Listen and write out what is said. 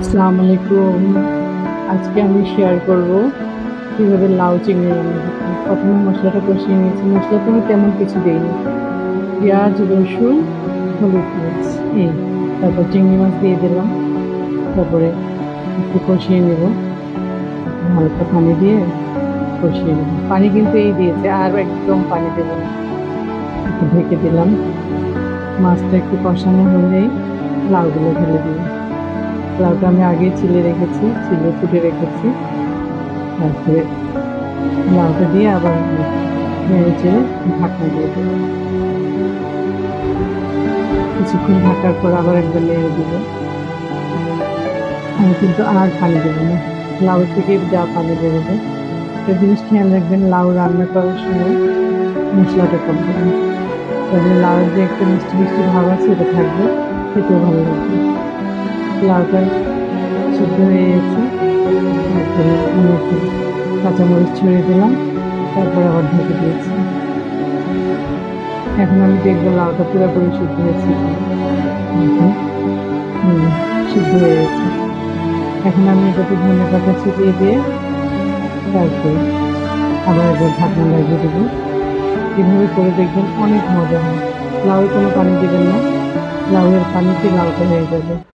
আসসালামু আলাইকুম। আজকে আমি শেয়ার করব কিভাবে লাউ চিংড়ি রান্না করতে। প্রথমে মশলাটা কষিয়ে নিয়েছি। মশলাতে আমি তেমন কিছু দিইনি, পেঁয়াজ, রসুন, হলুদ, মরিচ, এই। তারপর চিংড়ি মাছ দিয়ে দিলাম। তারপরে একটু কষিয়ে নেব, হালকা পানি দিয়ে কষিয়ে নেব। পানি কিন্তু এই দিয়েছে, আর একদম পানি দেবো না। একটু ঢেকে দিলাম। মাছটা একটু কষানো হলেই লাউগুলো ঢেলে দিই। লাউটা আমি আগেই ছিলে ফুটে রেখেছি। তারপরে লাউটা দিয়ে আবার নেড়ে চেড়ে ঢাকনা দিয়ে দেবো। কিছুক্ষণ ঢাকার পর আবার একবার নেড়ে দিব। আমি কিন্তু আর পানি দেবো না, লাউ থেকে যা পানি বেরোবে। একটা জিনিস খেয়াল রাখবেন, লাউ রান্না করার সময় মশলাটা কম দেবেন, তাহলে লাউয়ের যে একটা মিষ্টি মিষ্টি ভাব আছে এটা থাকবে, খেতেও ভালো লাগবে। লাউটা সিদ্ধ হয়ে গেছে। তারপরে আমি একটু কাঁচামরিচ ছড়িয়ে দিলাম। তারপরে আবার ঢেকে দিয়েছি। এখন আমি দেখবো লাউটা পুরোপুরি সিদ্ধ হয়েছে কিনা। দেখুন, সিদ্ধ হয়ে গেছে। এখন আমি এটাতে ধনেপাতা ছিটিয়ে দিয়ে তারপরে আবার একবার ঢাকনা লাগিয়ে দেবো। এভাবে করে দেখবেন, অনেক মজা হয়। লাউয়ে কোনো পানি দেবেন না, লাউয়ের পানিতে লাউটা হয়ে যাবে।